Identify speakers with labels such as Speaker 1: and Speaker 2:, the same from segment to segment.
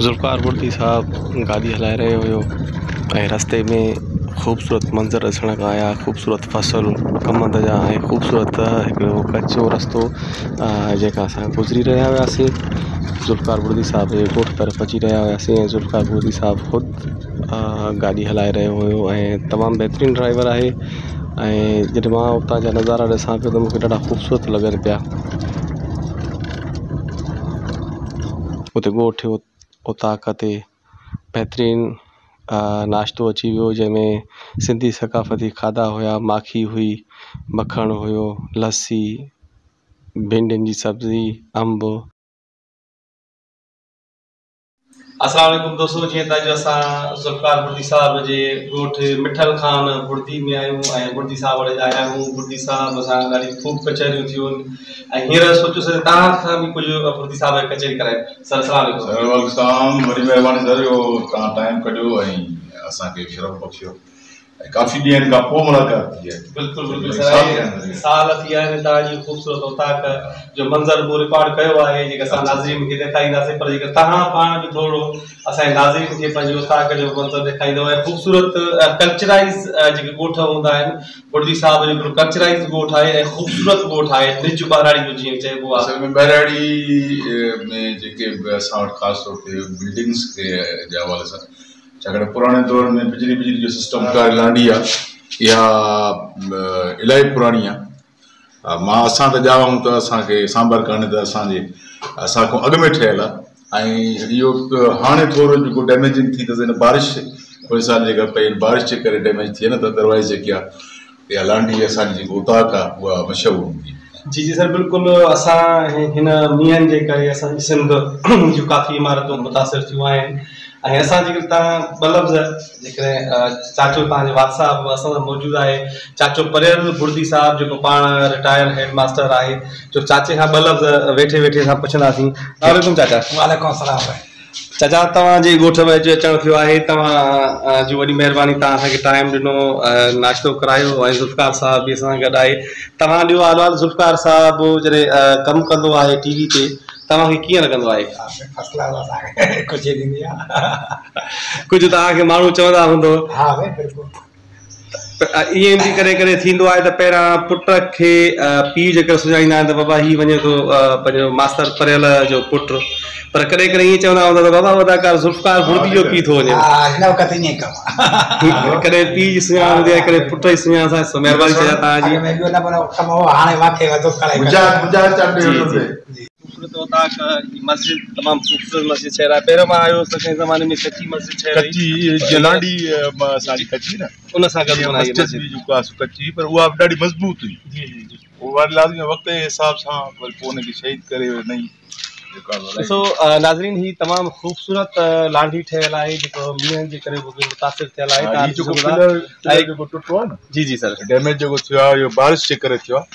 Speaker 1: ज़ुल्फ़िकार बुर्दी साहब गाड़ी हलाए रहे हुयो ऐं रस्ते में ख़ूबसूरत मंज़र ॾिसण खां आया। ख़ूबसूरत फसल कमंद जा ऐं ख़ूबसूरत हिकिड़ो कचो रस्तो जेका असां गुज़री रहिया हुआसीं। ज़ुल्फ़िकार बुर्दी साहब जे ॻोठ तरफ़ अची रहिया हुआसीं ऐं ज़ुल्फ़िकार बुर्दी साहब ख़ुदि गाॾी हलाए रहियो हुयो ऐं तमामु बहितरीनु ड्राइवर आहे। ऐं जॾहिं मां उतां जा नज़ारा ॾिसां पियो त मूंखे ॾाढा ख़ूबसूरत लॻनि पिया। उते ॻोठ उतां ते बहितरीनु नाश्तो अची वियो जंहिंमें सिंधी सक़ाफ़ती खाधा हुया। माखी हुई, मखण हुयो, लस्सी, भिंडियुनि जी सब्ज़ी, अंब।
Speaker 2: अस्सलाम वालेकुम दोस्तों, जीअं त अॼु असां ज़ुल्फ़िकार बुर्दी साहब जे ॻोठ मिठल खान बुर्दी में आहियूं ऐं बुर्दी साहब वटि आया आहियूं। बुर्दी साहब सां ॾाढी ख़ूब कचहरियूं थियूं ऐं हींअर सोचियोसीं तव्हां खां बि कुझु बुर्दी साहब खे कचहरी कराए। सर अस्सलाम वालेकुम।
Speaker 3: वॾी महिरबानी सर, तव्हां टाइम कढियो ऐं असांखे शरफ़ बख़्शियो। काफ़ी ॾींहंनि खां पोइ मुलाक़ात थी आहे।
Speaker 2: बिल्कुलु बिल्कुलु सर, साल थी विया आहिनि। तव्हांजी ख़ूबसूरत उताक जो मंज़र को रिकॉर्ड कयो आहे जेका असां नाज़रीन खे ॾेखारींदासीं, पर जेका तव्हां पाण बि थोरो असांजे नाज़रीन खे पंहिंजे उताक जो मंज़र ॾेखारींदव ऐं ख़ूबसूरत कल्चराइज़ जेके ॻोठ हूंदा आहिनि। बुर्दी साहब जो हिकिड़ो कल्चराइज़ ॻोठ आहे ऐं ख़ूबसूरत ॻोठ आहे, निज बहिराड़ी जो जीअं चइबो आहे।
Speaker 3: असल में बहिराड़ी में जेके असां वटि ख़ासि तौर ते बिल्डिंग्स जे हवाले सां, छाकाणि पुराणे दौर में बिजली जो सिस्टम कार लांडी आहे, इहा इलाही पुराणी आहे। मां असां त ॼाऊं त असांखे सांभर कान्हे त असांखां अॻु में ठहियलु आहे। ऐं इहो हाणे थोरो जेको डैमेजिंग थी अथसि, बारिश पोइ साल जेका पई बारिश जे करे डैमेज थिए न, त अदरवाइज़ जेकी आहे इहा लांडी असांजी जेको उताक आहे उहा मशहूरु हूंदी।
Speaker 2: जी जी सर, बिल्कुलु। असां हिन मींहंनि जे करे असांजी सिंध जूं काफ़ी इमारतूं मुतासिर थियूं आहिनि ऐं असां जेके तव्हां ॿ लफ़्ज़ जेकॾहिं चाचो तव्हांजे वाद साहब असां सां मौजूदु आहे, चाचो परियल बुर्दी साहब जेको पाण रिटायर हेड मास्टर आहे, जो चाचे खां ॿ लफ़्ज़ वेठे वेठे असां पुछंदासीं। वालेकुम चाचा।
Speaker 4: वालेकुम सलाम।
Speaker 2: चाचा, तव्हांजे ॻोठ में अॼु अचणु थियो आहे, तव्हां जी वॾी महिरबानी, तव्हां असांखे टाइम ॾिनो, नाश्तो करायो ऐं ज़ुल्फ़िकार साहब बि असां सां गॾु आहे। तव्हां ॾियो अहवालु, ज़ुल्फ़िकार साहब जॾहिं कमु कंदो आहे टीवी ते, तव्हांखे कीअं लॻंदो आहे? कुझु तव्हांखे माण्हू चवंदा हूंदो? ईअं बि कॾहिं कॾहिं थींदो आहे त पहिरां पुट खे पीउ जेकर सुञाणींदा आहिनि त बाबा हीउ वञे थो पंहिंजो मास्तर परियल जो पुटु, पर कॾहिं कॾहिं ईअं चवंदा हूंदा त बाबा वॾाकार ज़ुल्फ़िकार बुर्दी जो पीउ थो वञे। कॾहिं पीउ जी सुञाण हूंदी आहे, कॾहिं पुट जी सुञाण सां। महिरबानी चाचा तव्हांजी। मस्जिद तमामु ख़ूबसूरत मस्जिद ठहियल आहे। पहिरियों मां आयो हुउसि त कंहिं ज़माने में कची मस्जिद ठहियल
Speaker 3: लांडी असांजी कची न,
Speaker 2: उन सां गॾु
Speaker 3: कची, पर उहा ॾाढी मज़बूत हुई। जी जी जी, उहा लाज़मी वक़्त जे हिसाब सां वरी पोइ हुनखे शहीद करे नई।
Speaker 2: ॾिसो नाज़रीन, ही तमामु ख़ूबसूरत लांडी ठहियल आहे जेको मींहनि जे करे मुतासिर थियल आहे।
Speaker 3: जेको टुटो आहे न, जी जी सर, डैमेज जेको थियो आहे इहो बारिश जे करे थियो आहे।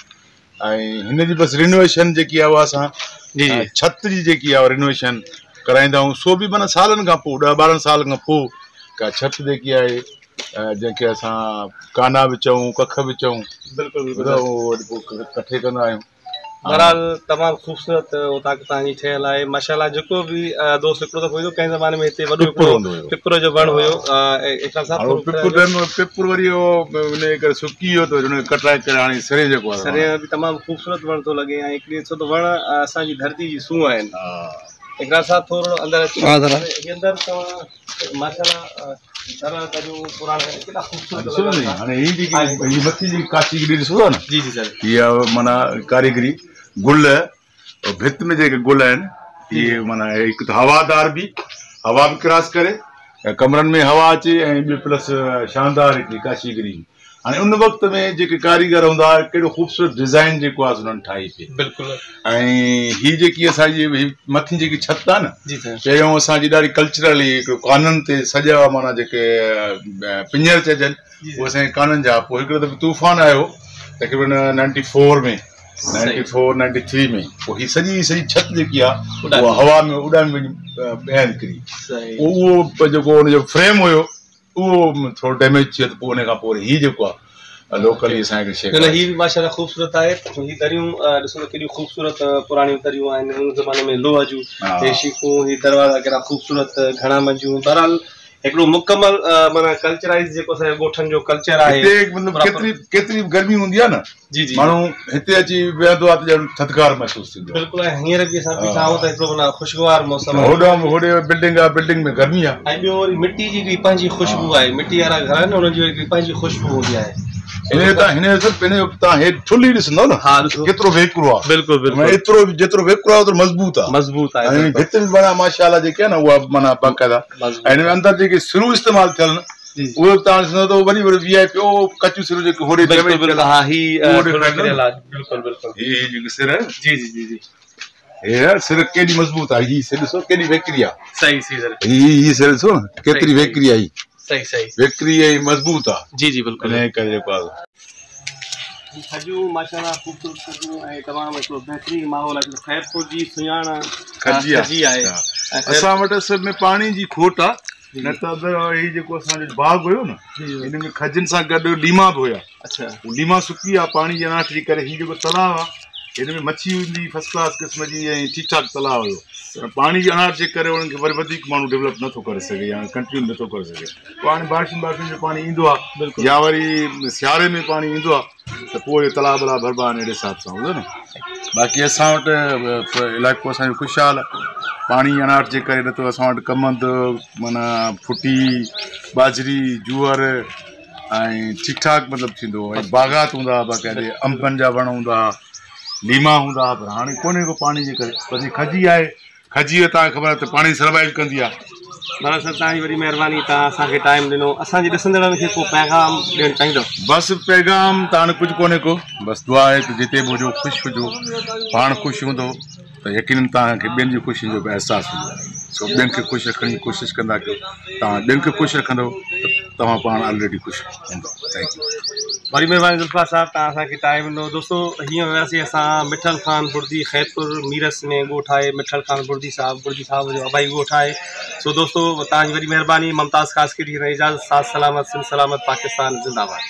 Speaker 3: ऐं हिन जी बसि रिनोवेशन जेकी आहे उहा असां छत जी जेकी आहे रिनोवेशन कराईंदा आहियूं। सो बि माना सालनि खां पोइ, 10-12 साल खां पोइ का छत जेकी आहे जंहिंखे असां काना बि चऊं, कख बि चऊं, बिल्कुलु कठे कंदा आहियूं।
Speaker 2: बहरहाल तमामु ख़ूबसूरत उताक तव्हांजी ठहियल आहे माशाल्लाह। जेको बि दोस्त हिकिड़ो दफ़ो हुयो कंहिं ज़माने में हिते वॾो पिपुर जो वण हुयो,
Speaker 3: पिपुर वरी उन करे सुकी वियो त हुनखे कटाए करे हाणे सरे जेको आहे
Speaker 2: सरे बि तमामु ख़ूबसूरत वण थो लॻे। ऐं हिकिड़ी ॾिसो त वण असांजी धरती जी सूंहं आहिनि। हिकिड़ा सां थोरो अंदरि तव्हां माशाल्लाह जी जी सर,
Speaker 3: इहा माना कारीगरी गुल भित में जेके गुल आहिनि इहे माना हिकु त हवादार बि, हवा बि क्रॉस करे कमरनि में हवा अचे, ऐं ॿियो प्लस शानदार हिकिड़ी काशीगिरी। हाणे उन वक़्त में जेके कारीगर हूंदा हुआ, कहिड़ो ख़ूबसूरत डिज़ाइन जेको आहे उन्हनि ठाही पई।
Speaker 2: बिल्कुलु।
Speaker 3: ऐं हीअ जेकी असांजी मथीं जेकी छत आहे न, पहिरियों असांजी ॾाढी कल्चरली हिकिड़ो काननि ते सॼा माना जेके पिंजर चइजनि उहे असांजे काननि जा। पोइ हिकिड़ो दफ़ो तूफ़ान आयो तक़रीबन 94 में, 94-93 में, पोइ हीअ सॼी छत जेकी आहे उहा हवा में उॾामी वञी ॿाहिरि निकिरी। उहो जेको हुनजो फ्रेम हुयो उहो थोरो डैमेज थियो, त पोइ हुन खां पोइ हीअ जेको आहे लोकली असांखे शइ
Speaker 2: न ही भी माशाल्लाह खूबसूरत है। ही दरियूं ॾिसो त केॾियूं खूबसूरत पुराणियूं दरियूं आहिनि। उन ज़माने में लोह जूं हे शीखूं, ही दरवाज़ा केॾा खूबसूरत घणा मंजियूं। बहरहाल हिकिड़ो मुकमल माना कल्चराइज़ जेको असांजे ॻोठनि जो कल्चर आहे।
Speaker 3: मतिलबु केतिरी गर्मी हूंदी आहे न,
Speaker 2: जी जी,
Speaker 3: माण्हू हिते अची वेहंदो आहे त ॼण थधिकार महसूसु थींदो आहे।
Speaker 2: बिल्कुलु। ऐं हींअर बि असां बीठा आहियूं त हिकिड़ो माना ख़ुशगवार मौसम आहे।
Speaker 3: होॾे बिल्डिंग आहे, बिल्डिंग में गर्मी आहे।
Speaker 2: ऐं ॿियो वरी मिटी जी बि पंहिंजी ख़ुशबू आहे। मिटी वारा घर आहिनि उन्हनि जी वरी पंहिंजी ख़ुशबू हूंदी आहे।
Speaker 3: हिन तव्हां हेठि ठुली ॾिसंदव न,
Speaker 2: हा ॾिसो
Speaker 3: केतिरो वेकिरो आहे।
Speaker 2: बिल्कुलु बिल्कुलु।
Speaker 3: एतिरो जेतिरो वेकिरो आहे ओतिरो मज़बूत आहे।
Speaker 2: मज़बूत आहे।
Speaker 3: ऐं भित बि माना माशाल्लाह जेके आहे न उहा माना बाक़ाइदा। ऐं हिन में अंदरि जेके सिरूं इस्तेमालु थियल न, उहे तव्हां ॾिसंदव त वरी वरी VIP कचूं सिरूं जेके होॾे
Speaker 2: हा ही बिल्कुलु बिल्कुलु
Speaker 3: ही जेके सिर आहे,
Speaker 2: जी जी जी जी,
Speaker 3: हे सिर केॾी मज़बूत आहे। ही सिर ॾिसो केॾी वेकिरी आहे।
Speaker 2: सही सही सर,
Speaker 3: ही सिर ॾिसो न केतिरी वेकिरी आहे।
Speaker 2: सही सही
Speaker 3: वेकिरी ऐं मज़बूत आहे।
Speaker 2: जी जी बिल्कुलु।
Speaker 3: इन करे जेको आहे
Speaker 2: खजूं माशाल्लाह खूबसूरत खजूं ऐं तमामु हिकिड़ो बहितरीनु माहौल आहे। ख़ैरपुर जी सुञाण
Speaker 3: खजी आहे। असां वटि असल में पाणी जी खोट आहे, न त अगरि ही जेको असांजो बाग़ हुयो न, हिन में खजनि सां गॾु लीमा बि हुया।
Speaker 2: अच्छा,
Speaker 3: लीमा सुकी आहे पाणी जी अनाट जे करे। ही जेको तलाउ आहे हिन में मच्छी हूंदी फर्स्ट क्लास क़िस्म जी ऐं ठीकु ठाकु तलाउ हुयो। पाणी जी अनाट जे करे उन्हनि खे वरी वधीक माण्हू डेवलप नथो करे सघे या कंटिन्यू नथो करे सघे। पाणी बारिशुनि जो पाणी ईंदो आहे या वरी सियारे में पाणी ईंदो आहे त पोइ तलाउ भला भरबा आहिनि अहिड़े हिसाब सां हूंदो न। बाक़ी असां वटि इलाइक़ो असांजो ख़ुशहाल आहे पाणी अनाट जे करे। न त असां वटि कमंद माना फुटी बाजरी जूअर ऐं ठीकु ठाकु मतिलबु थींदो। ऐं बाग़ात हूंदा बाक़ाइदे, अंबनि जा वण हूंदा, लीमा हूंदा। पर हाणे कोन्हे को पाणी जे करे। पर खजी आहे, खजी तव्हांखे ख़बर आहे त पाणी सर्वाइव कंदी आहे।
Speaker 2: माना सर तव्हांजी वॾी महिरबानी, तव्हां असांखे टाइम ॾिनो। असांजे ॾिसंदड़नि खे को पैगाम ॾियणु चाहींदो?
Speaker 3: बसि पैगाम त हाणे कुझु कोन्हे को, बसि दुआ आहे त जिते बि हुजो ख़ुशि हुजो, पाण ख़ुशि हूंदो त यकीननि तव्हांखे ॿियनि जी ख़ुशी जो बि अहसासु हूंदो। सो ॿियनि खे ख़ुशि रखण जी कोशिशि कंदा कयो। तव्हां ॿियनि खे ख़ुशि रखंदव त तव्हां पाण ऑलरेडी ख़ुशि हूंदव। Thank U.
Speaker 2: बड़ी महिरबानी ज़ुल्फा साहब, तव्हां असांखे टाइम ॾिनो। दोस्तो हीअं वियासीं असां मिठल ख़ान बुर्दी, ख़ैरपुर मीरस में ॻोठु आहे मिठल ख़ान बुर्दी साहब जो अबाई ॻोठु आहे। सो दोस्तो तव्हांजी वॾी महिरबानी। मुमताज़ ख़ासि कहिड़ी इजाज़त। साथ सलामत, सिंध सलामत, पाकिस्तान ज़िंदाबाद।